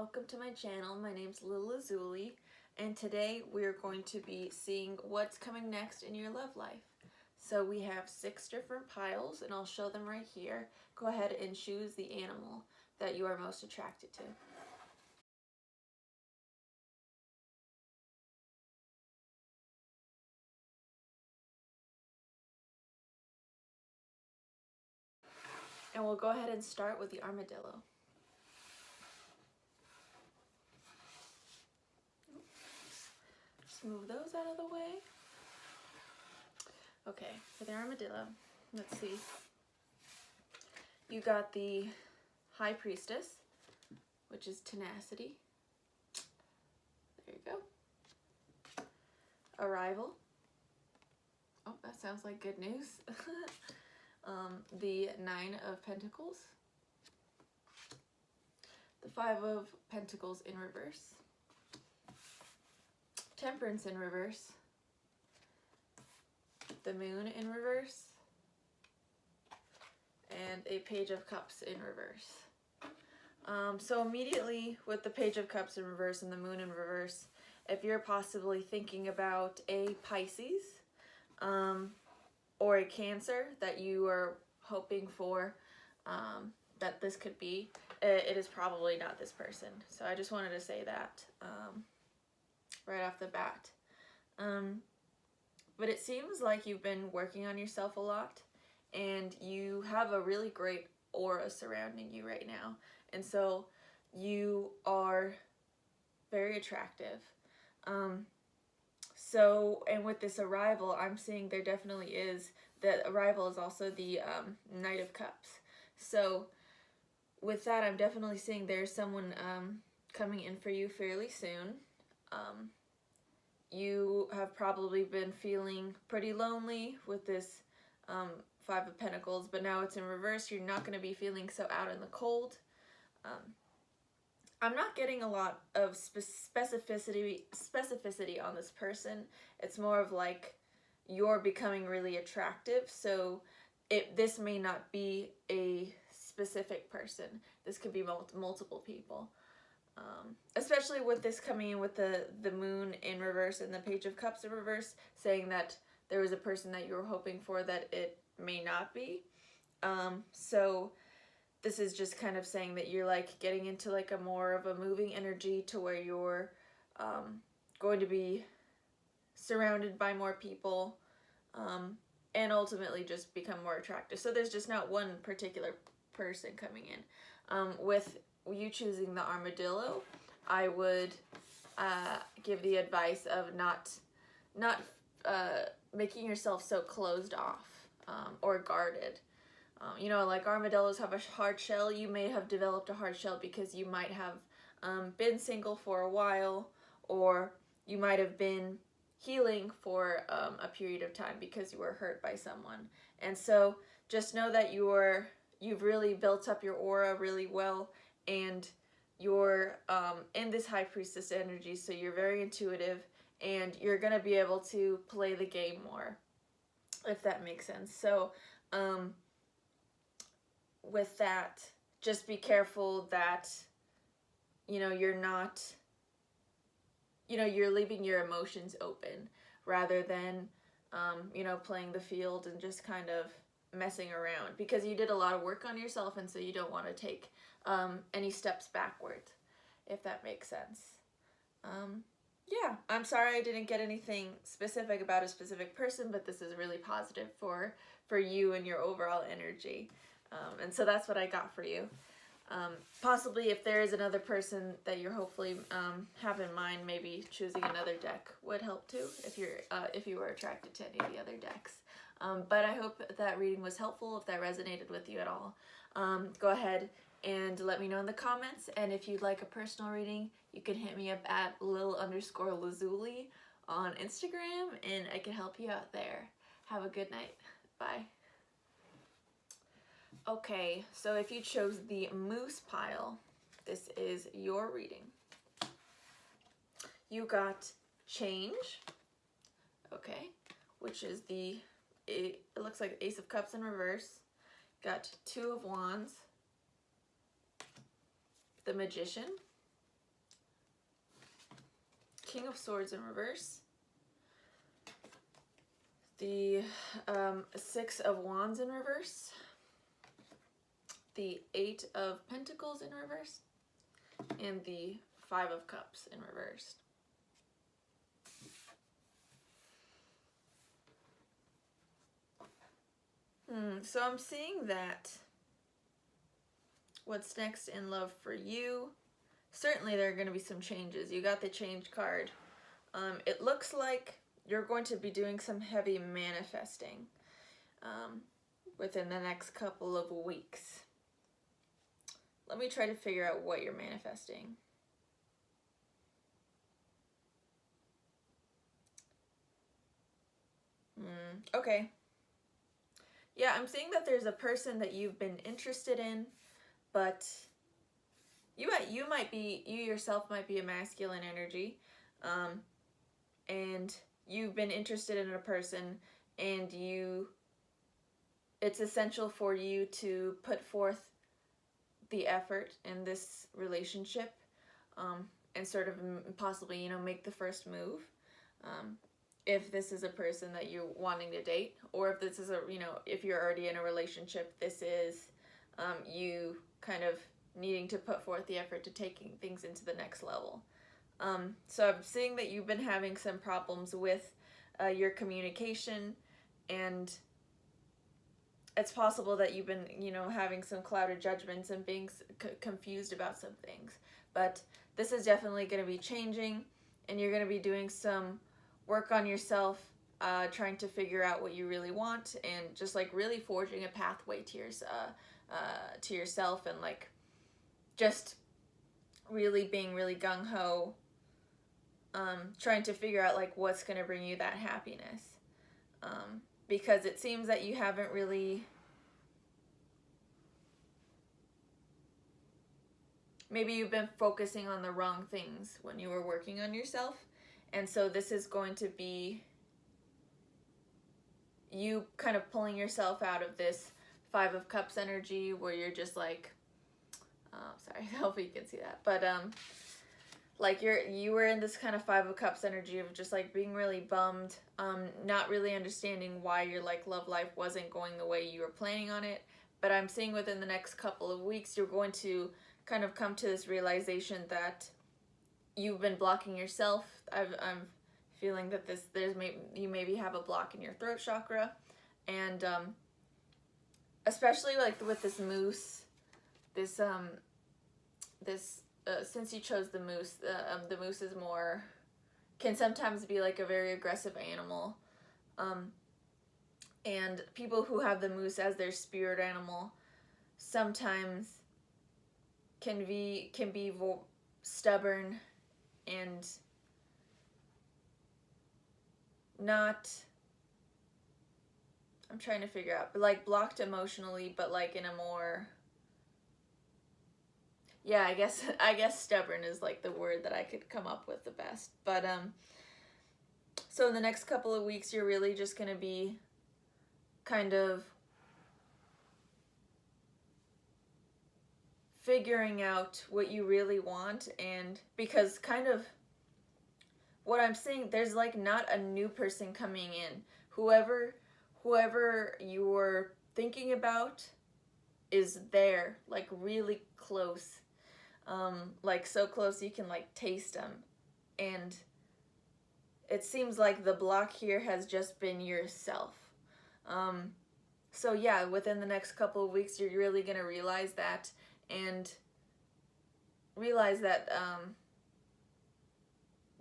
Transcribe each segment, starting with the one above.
Welcome to my channel. My name's Lil Lazuli, and today we're going to be seeing what's coming next in your love life. So we have 6 different piles, and I'll show them right here. Go ahead and choose the animal that you are most attracted to. And we'll go ahead and start with the armadillo. Just move those out of the way. Okay, for the armadillo, let's see. You got the High Priestess, which is tenacity. There you go. Arrival. Oh, that sounds like good news. The 9 of Pentacles. The 5 of Pentacles in reverse. Temperance in reverse. The Moon in reverse. And a Page of Cups in reverse. So immediately with the Page of Cups in reverse and the Moon in reverse, if you're possibly thinking about a Pisces or a Cancer that you are hoping for, that this could be, it is probably not this person. So I just wanted to say that right off the bat. But it seems like you've been working on yourself a lot, and you have a really great aura surrounding you right now. And so you are very attractive. And with this arrival, I'm seeing there definitely is, the arrival is also the Knight of Cups. So with that, I'm definitely seeing there's someone coming in for you fairly soon. You have probably been feeling pretty lonely with this 5 of Pentacles, but now it's in reverse. You're not going to be feeling so out in the cold. I'm not getting a lot of specificity on this person. It's more of like you're becoming really attractive. So this may not be a specific person. This could be multiple people. Especially with this coming in with the Moon in reverse and the Page of Cups in reverse, saying that there was a person that you were hoping for that it may not be. So this is just kind of saying that you're like getting into like a more of a moving energy to where you're going to be surrounded by more people and ultimately just become more attractive. So there's just not one particular person coming in. With you choosing the armadillo, I would give the advice of not making yourself so closed off or guarded. You know, like armadillos have a hard shell. You may have developed a hard shell because you might have been single for a while, or you might have been healing for a period of time because you were hurt by someone. And so just know that you've really built up your aura really well, and you're in this High Priestess energy, so you're very intuitive, and you're going to be able to play the game more, if that makes sense. So with that, just be careful that, you know, you're not, you know, you're leaving your emotions open rather than, you know, playing the field and just kind of messing around, because you did a lot of work on yourself, and so you don't want to take any steps backward, if that makes sense. Yeah, I'm sorry I didn't get anything specific about a specific person, but this is really positive for you and your overall energy. And so that's what I got for you. Possibly if there is another person that you're hopefully have in mind, maybe choosing another deck would help too, if you were attracted to any of the other decks. But I hope that reading was helpful. If that resonated with you at all, go ahead and let me know in the comments. And if you'd like a personal reading, you can hit me up at Lil_Lazuli on Instagram, and I can help you out there. Have a good night. Bye. Okay, so if you chose the Moose pile, this is your reading. You got Change, okay, which is it looks like Ace of Cups in reverse. Got 2 of Wands, the Magician, King of Swords in reverse, the Six of Wands in reverse, the Eight of Pentacles in reverse, and the Five of Cups in reverse. So I'm seeing that what's next in love for you, certainly there are going to be some changes. You got the change card. It looks like you're going to be doing some heavy manifesting within the next couple of weeks. Let me try to figure out what you're manifesting. Okay. Yeah, I'm seeing that there's a person that you've been interested in, but you yourself might be a masculine energy, and you've been interested in a person, and it's essential for you to put forth the effort in this relationship, and sort of possibly, make the first move. If this is a person that you're wanting to date, or if this is if you're already in a relationship, this is you kind of needing to put forth the effort to taking things into the next level. So I'm seeing that you've been having some problems with your communication, and it's possible that you've been, having some clouded judgments and being confused about some things. But this is definitely going to be changing, and you're going to be doing some work on yourself, trying to figure out what you really want, and just like really forging a pathway to yourself, and like just really being really gung-ho, trying to figure out like what's going to bring you that happiness, because it seems that you haven't really, maybe you've been focusing on the wrong things when you were working on yourself. And so this is going to be you kind of pulling yourself out of this Five of Cups energy, where you're just like, sorry, hopefully you can see that, but like you were in this kind of Five of Cups energy of just like being really bummed, not really understanding why your like love life wasn't going the way you were planning on it. But I'm seeing within the next couple of weeks you're going to kind of come to this realization that you've been blocking yourself. I'm feeling that you maybe have a block in your throat chakra, and especially like with this moose, since you chose the moose is can sometimes be like a very aggressive animal, and people who have the moose as their spirit animal sometimes can be stubborn and not, I'm trying to figure out, but like blocked emotionally, but like in a more, yeah, I guess stubborn is like the word that I could come up with the best. But so in the next couple of weeks you're really just going to be kind of figuring out what you really want, and because kind of what I'm seeing, there's like not a new person coming in. Whoever you're thinking about is there, like really close, like so close you can like taste them, and it seems like the block here has just been yourself. So yeah, within the next couple of weeks you're really gonna realize that, and realize that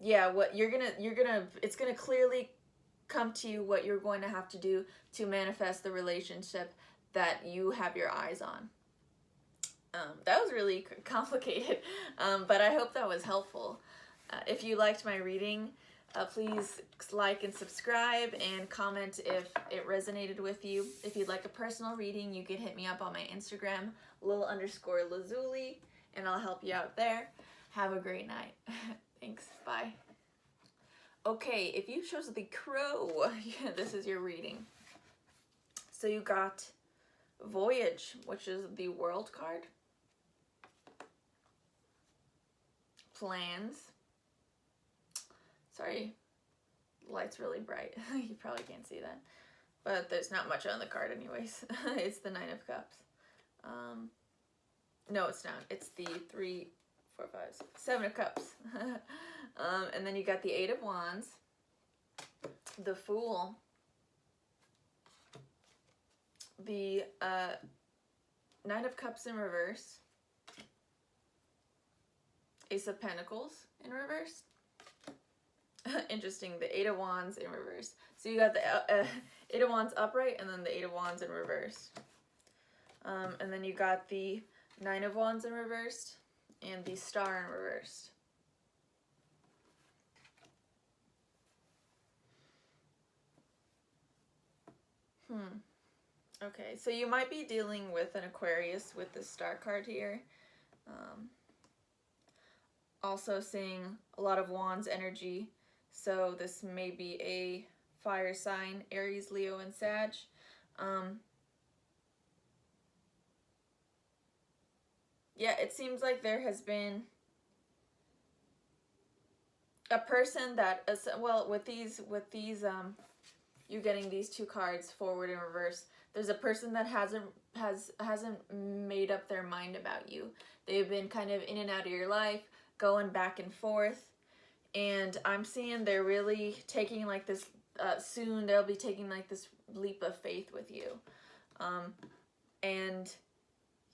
yeah, what it's gonna clearly come to you what you're going to have to do to manifest the relationship that you have your eyes on. That was really complicated, but I hope that was helpful. If you liked my reading, please like and subscribe, and comment if it resonated with you. If you'd like a personal reading, you can hit me up on my Instagram, Lil_Lazuli, and I'll help you out there. Have a great night. Thanks. Bye. Okay, if you chose the Crow, this is your reading. So you got Voyage, which is the World card. Plans. Sorry, the light's really bright. You probably can't see that. But there's not much on the card anyways. It's the Nine of Cups. No, it's not. It's the 3, 4, 5, 6, 7 of Cups. And then you got the 8 of Wands, the Fool, the 9 of Cups in reverse, Ace of Pentacles in reverse. Interesting, the 8 of Wands in reverse. So you got the 8 of Wands upright and then the 8 of Wands in reverse. And then you got the 9 of Wands in reverse and the Star in reverse. Okay, so you might be dealing with an Aquarius with the Star card here. Also seeing a lot of Wands energy. So this may be a fire sign, Aries, Leo, and Sag. Yeah, it seems like there has been a person that, well, with these, you getting these 2 cards forward and reverse, there's a person that hasn't made up their mind about you. They've been kind of in and out of your life, going back and forth, and I'm seeing they're really taking like this, soon they'll be taking like this leap of faith with you. And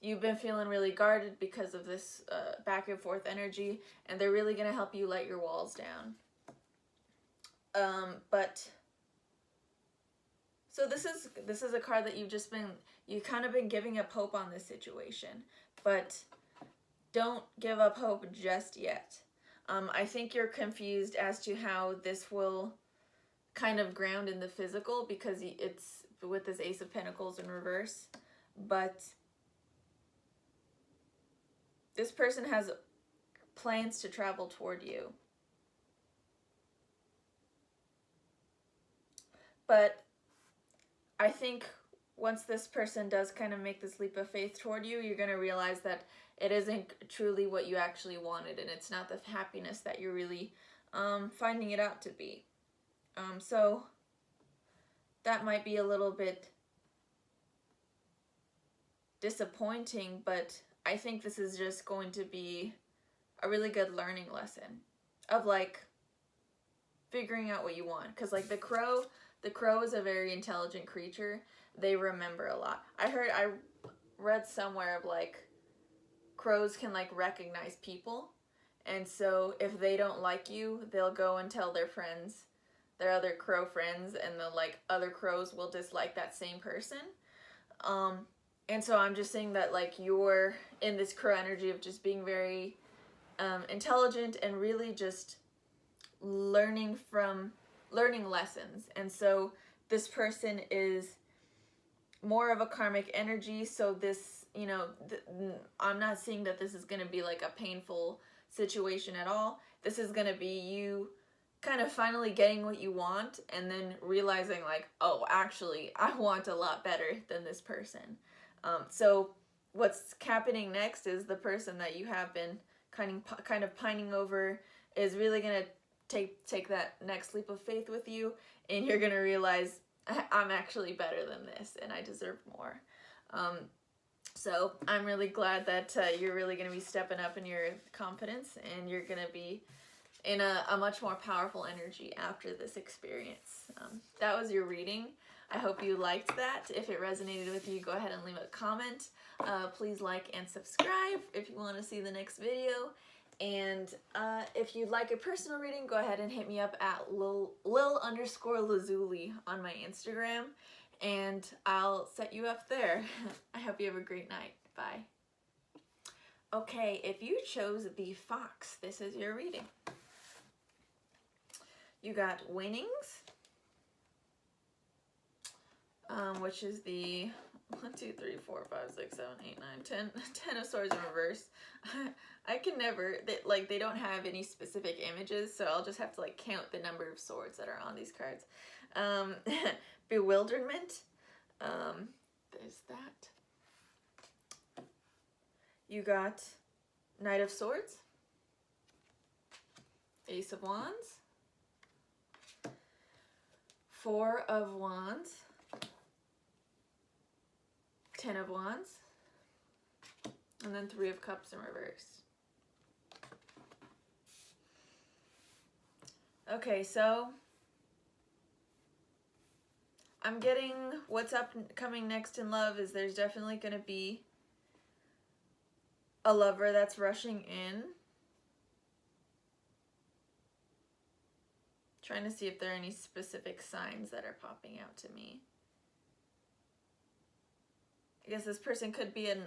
you've been feeling really guarded because of this back and forth energy, and they're really going to help you let your walls down. So this is a card that you've kind of been giving up hope on this situation, but don't give up hope just yet. I think you're confused as to how this will kind of ground in the physical because it's with this Ace of Pentacles in reverse, but this person has plans to travel toward you. But I think once this person does kind of make this leap of faith toward you, you're going to realize that it isn't truly what you actually wanted, and it's not the happiness that you're really finding it out to be. So that might be a little bit disappointing, but I think this is just going to be a really good learning lesson of like figuring out what you want. Because like the crow is a very intelligent creature. They remember a lot. I read somewhere of like crows can like recognize people, and so if they don't like you, they'll go and tell their friends, their other crow friends, and the like other crows will dislike that same person. And so I'm just saying that like you're in this crow energy of just being very intelligent and really just learning lessons. And so this person is more of a karmic energy, so this, you know, I'm not seeing that this is going to be like a painful situation at all. This is going to be you kind of finally getting what you want and then realizing like, oh, actually, I want a lot better than this person. So what's happening next is the person that you have been kind of pining over is really going to take that next leap of faith with you, and you're going to realize I'm actually better than this and I deserve more. So I'm really glad that you're really going to be stepping up in your confidence, and you're going to be in a much more powerful energy after this experience. That was your reading. I hope you liked that. If it resonated with you, go ahead and leave a comment. Please like and subscribe if you want to see the next video. And if you'd like a personal reading, go ahead and hit me up at Lil_Lazuli on my Instagram, and I'll set you up there. I hope you have a great night. Bye. Okay, if you chose the fox, this is your reading. You got winnings, which is the 1, 2, 3, 4, 5, 6, 7, 8, 9, 10 of swords in reverse. I can never, they don't have any specific images, so I'll just have to like count the number of swords that are on these cards. Bewilderment, there's that. You got Knight of Swords, Ace of Wands, Four of Wands, 10 of Wands, and then Three of Cups in reverse. Okay, so I'm getting what's coming next in love is there's definitely going to be a lover that's rushing in. Trying to see if there are any specific signs that are popping out to me. I guess this person could be an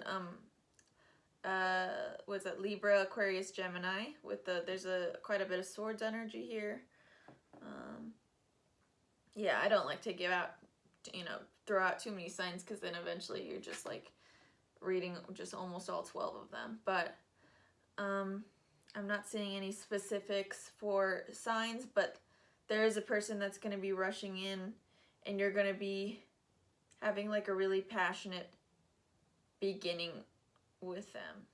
what's that, Libra, Aquarius, Gemini with there's quite a bit of swords energy here. Yeah, I don't like to give out, throw out too many signs because then eventually you're just like reading just almost all 12 of them. But I'm not seeing any specifics for signs, but there is a person that's going to be rushing in and you're going to be having like a really passionate beginning with them.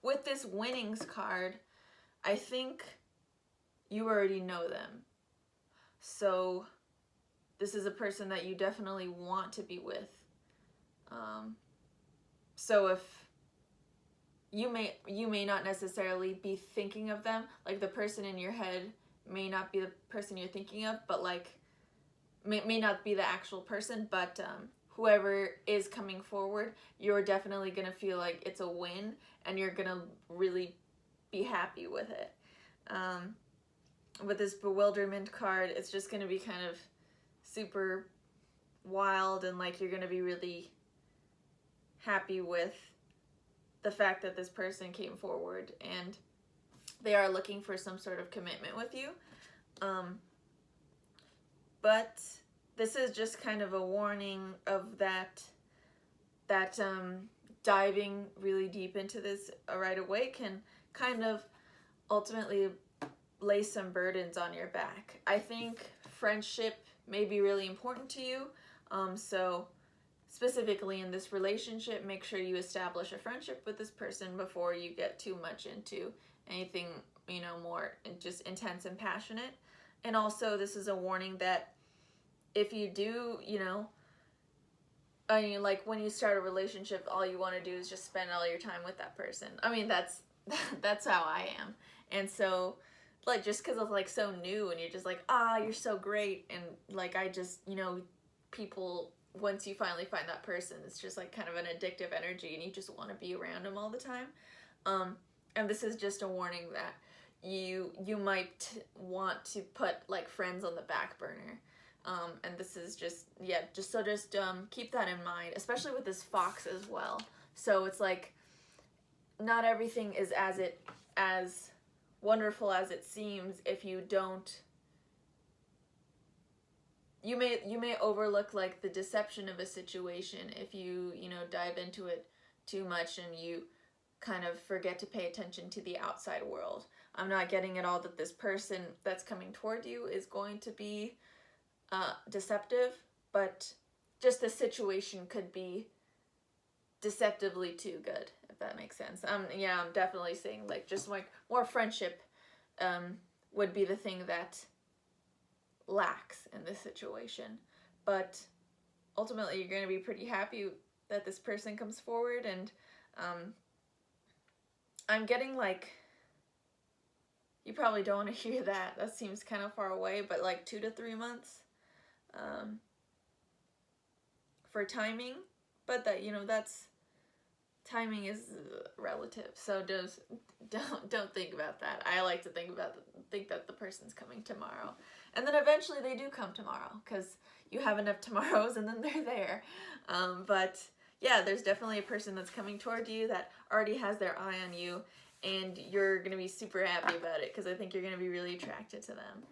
With this winnings card, I think you already know them. So this is a person that you definitely want to be with. So if you may not necessarily be thinking of them, like the person in your head may not be the person you're thinking of, but like may not be the actual person, but whoever is coming forward, you're definitely gonna feel like it's a win and you're gonna really be happy with it. With this bewilderment card, it's just gonna be kind of super wild and like you're gonna be really happy with the fact that this person came forward and they are looking for some sort of commitment with you. But this is just kind of a warning of that diving really deep into this right away can kind of ultimately lay some burdens on your back. I think friendship may be really important to you. So specifically in this relationship, make sure you establish a friendship with this person before you get too much into anything, more just intense and passionate. And also this is a warning that if you do, like when you start a relationship, all you want to do is just spend all your time with that person. I mean, that's how I am. And so like, just because it's like so new and you're just like, you're so great. And like, I just, people, once you finally find that person, it's just like kind of an addictive energy and you just want to be around them all the time. And this is just a warning that you might want to put like friends on the back burner. And this is just keep that in mind, especially with this fox as well. So it's like, not everything is as wonderful as it seems if you don't. You may overlook like the deception of a situation if you dive into it too much and you kind of forget to pay attention to the outside world. I'm not getting at all that this person that's coming toward you is going to be deceptive, but just the situation could be deceptively too good, if that makes sense. I'm definitely saying like just like more friendship would be the thing that lacks in this situation. But ultimately you're going to be pretty happy that this person comes forward. And I'm getting like, you probably don't want to hear that seems kind of far away, but like 2 to 3 months for timing. But that that's timing is relative, so don't think about that. I like to think that the person's coming tomorrow, and then eventually they do come tomorrow because you have enough tomorrows and then they're there. But yeah, there's definitely a person that's coming toward you that already has their eye on you, and you're gonna be super happy about it because I think you're gonna be really attracted to them.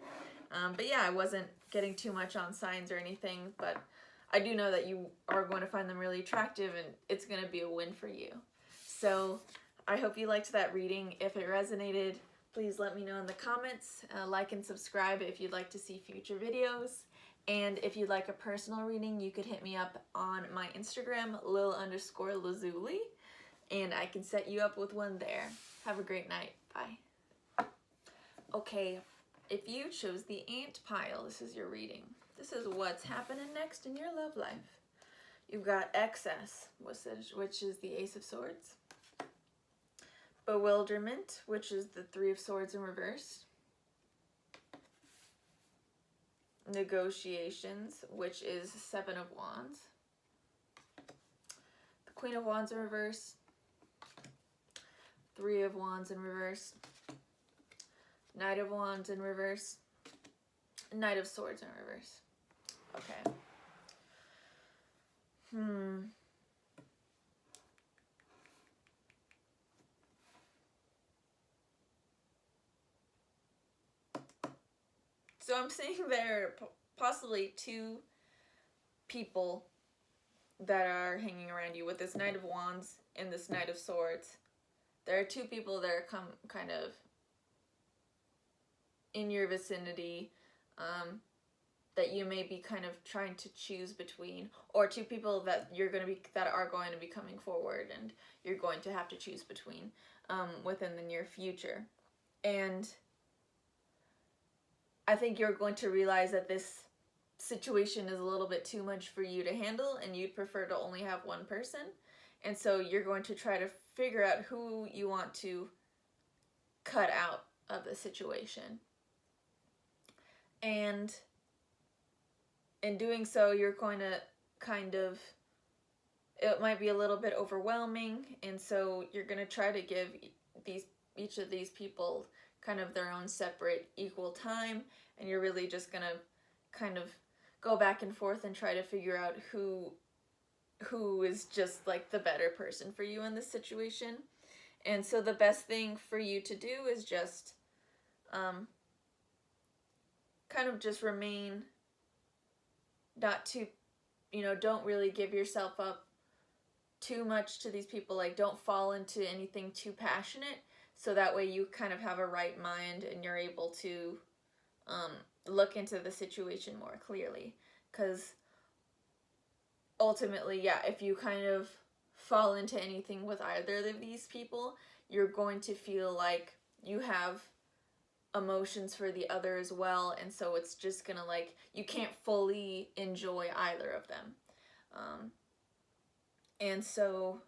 But yeah, I wasn't getting too much on signs or anything, but I do know that you are going to find them really attractive and it's going to be a win for you. So I hope you liked that reading. If it resonated, please let me know in the comments. Like and subscribe if you'd like to see future videos. And if you'd like a personal reading, you could hit me up on my Instagram, Lil_Lazuli, and I can set you up with one there. Have a great night. Bye. Okay, if you chose the ant pile, this is your reading. This is what's happening next in your love life. You've got excess, which is the Ace of Swords. Bewilderment, which is the Three of Swords in reverse. Negotiations, which is Seven of Wands. The Queen of Wands in reverse. Three of Wands in reverse. Knight of Wands in reverse. Knight of Swords in reverse. Okay. So I'm seeing there are possibly two people that are hanging around you with this Knight of Wands and this Knight of Swords. There are two people that are kind of in your vicinity that you may be kind of trying to choose between, or two people that are going to be coming forward and you're going to have to choose between within the near future. And I think you're going to realize that this situation is a little bit too much for you to handle and you'd prefer to only have one person. And so you're going to try to figure out who you want to cut out of the situation. And in doing so, you're going to it might be a little bit overwhelming, and so you're going to try to give each of these people kind of their own separate equal time, and you're really just going to kind of go back and forth and try to figure out who is just like the better person for you in this situation. And so the best thing for you to do is just kind of just remain not too, don't really give yourself up too much to these people. Like, don't fall into anything too passionate, so that way you kind of have a right mind and you're able to look into the situation more clearly. Because ultimately, yeah, if you kind of fall into anything with either of these people, you're going to feel like you have emotions for the other as well, and so it's just gonna, like, you can't fully enjoy either of them. And so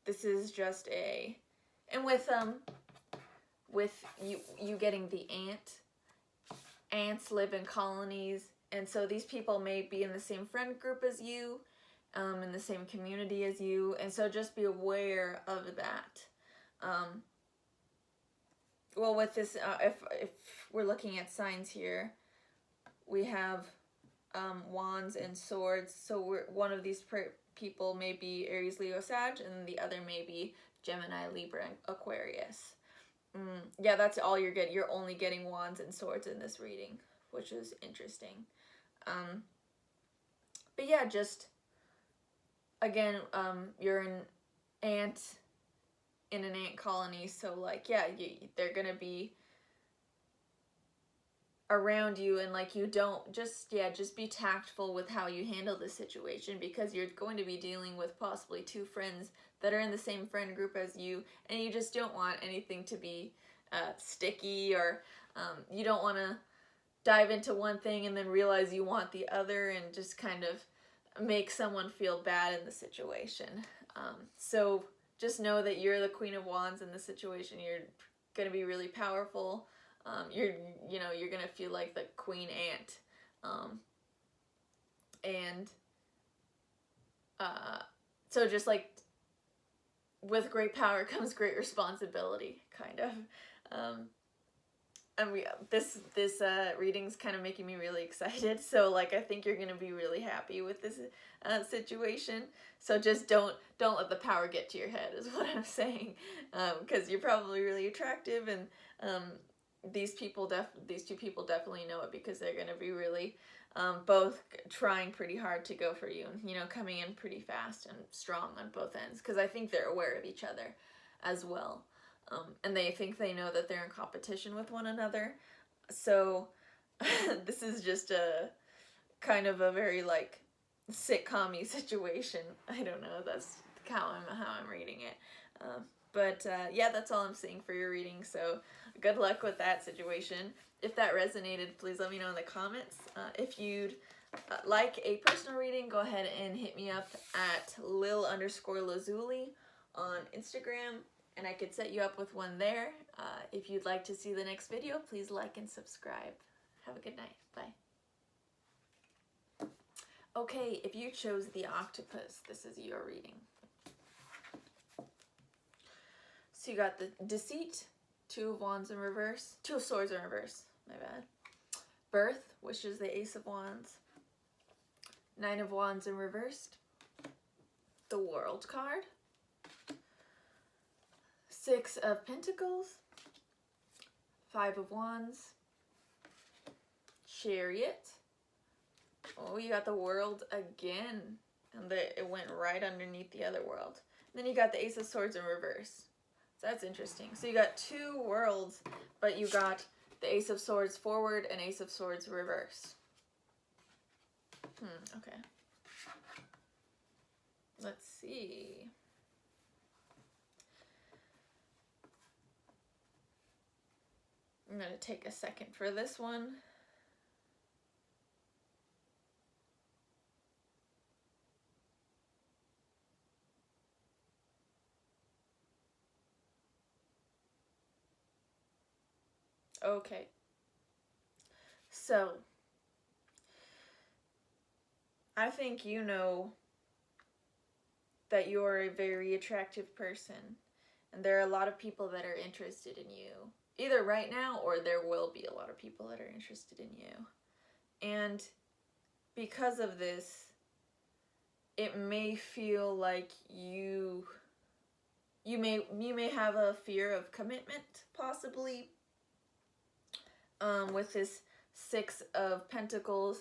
this is just and with you getting the ants live in colonies, and so these people may be in the same friend group as you, in the same community as you, and so just be aware of that. Well, with this, if we're looking at signs here, we have Wands and Swords. So one of these people may be Aries, Leo, Sag, and the other may be Gemini, Libra, and Aquarius. Yeah, that's all you're getting. You're only getting Wands and Swords in this reading, which is interesting. But yeah, just again, you're an ant in an ant colony, so like, yeah, they're gonna be around you, and like, you don't just be tactful with how you handle the situation, because you're going to be dealing with possibly two friends that are in the same friend group as you, and you just don't want anything to be sticky, or you don't want to dive into one thing and then realize you want the other and just kind of make someone feel bad in the situation. So just know that you're the Queen of Wands in the situation. You're going to be really powerful. You're going to feel like the queen ant. So just like, with great power comes great responsibility, kind of. This reading's kind of making me really excited. So like, I think you're going to be really happy with this situation. So just don't let the power get to your head, is what I'm saying. Because you're probably really attractive, and these two people definitely know it, because they're going to be really both trying pretty hard to go for you, and coming in pretty fast and strong on both ends, because I think they're aware of each other as well. And they think they know that they're in competition with one another. So this is just a kind of a very like sitcom-y situation. I don't know, that's how I'm reading it. But yeah, that's all I'm seeing for your reading. So good luck with that situation. If that resonated, please let me know in the comments. If you'd like a personal reading, go ahead and hit me up at Lil_Lazuli on Instagram, and I could set you up with one there. If you'd like to see the next video, please like and subscribe. Have a good night. Bye. Okay, if you chose the octopus, this is your reading. So you got the Deceit, Two of Wands in reverse, Two of Swords in reverse, my bad. Birth, which is the Ace of Wands. Nine of Wands in reversed. The World card. Six of Pentacles. Five of Wands. Chariot. Oh, you got the World again. And it went right underneath the other world. And then you got the Ace of Swords in reverse. So that's interesting. So you got two worlds, but you got the Ace of Swords forward and Ace of Swords reverse. Okay. Let's see. I'm going to take a second for this one. Okay. So, I think you know that you're a very attractive person, and there are a lot of people that are interested in you, either right now or there will be a lot of people that are interested in you. And because of this, it may feel like you may have a fear of commitment, possibly. With this Six of Pentacles,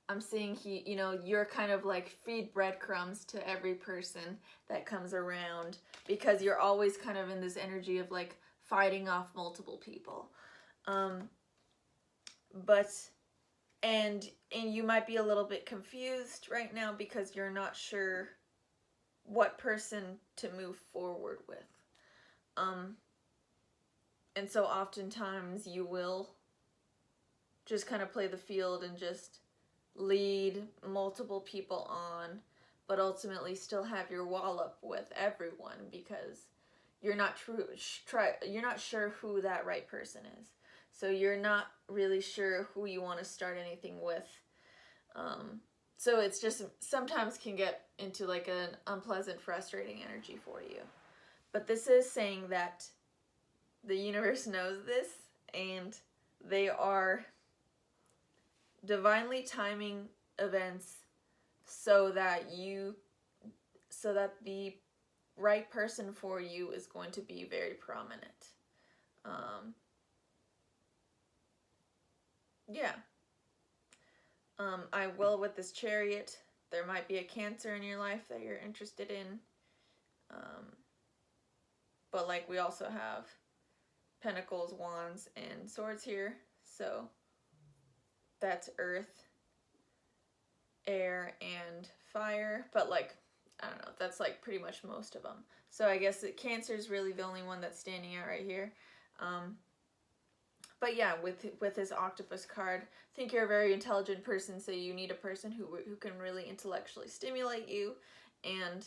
I'm seeing you're kind of like feed breadcrumbs to every person that comes around, because you're always kind of in this energy of like fighting off multiple people. And you might be a little bit confused right now because you're not sure what person to move forward with. And so oftentimes you will just kind of play the field and just lead multiple people on, but ultimately still have your wall up with everyone because you're not sure who that right person is. So you're not really sure who you want to start anything with. So it's just sometimes can get into like an unpleasant, frustrating energy for you. But this is saying that the universe knows this, and they are divinely timing events so that the right person for you is going to be very prominent. I will with this Chariot. There might be a Cancer in your life that you're interested in. But like we also have Pentacles, Wands, and Swords here. So that's Earth, Air, and Fire. But like, I don't know, that's like pretty much most of them. So I guess that Cancer is really the only one that's standing out right here. But yeah, with this octopus card, I think you're a very intelligent person, so you need a person who can really intellectually stimulate you. And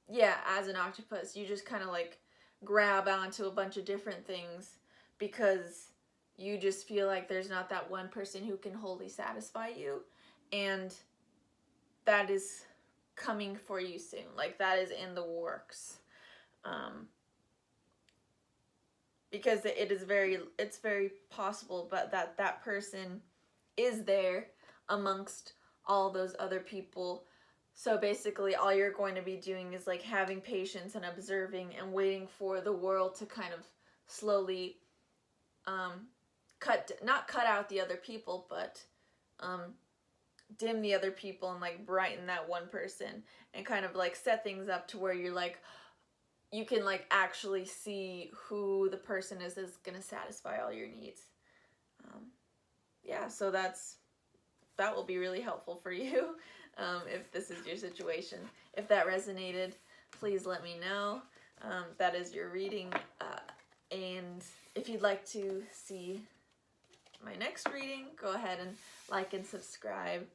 yeah, as an octopus, you just kind of like grab onto a bunch of different things because you just feel like there's not that one person who can wholly satisfy you. And that is coming for you soon. Like, that is in the works. Because it's very possible, but that person is there amongst all those other people. So basically all you're going to be doing is like having patience and observing and waiting for the world to kind of slowly not cut out the other people, but dim the other people and like brighten that one person and kind of like set things up to where you're like, you can like actually see who the person is that's going to satisfy all your needs. Yeah, so that will be really helpful for you if this is your situation. If that resonated, please let me know. That is your reading. And if you'd like to see my next reading, go ahead and like and subscribe.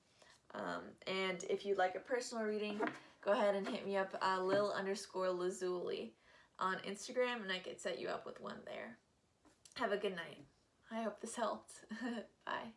And if you'd like a personal reading, go ahead and hit me up, Lil_Lazuli on Instagram, and I could set you up with one there. Have a good night. I hope this helped. Bye.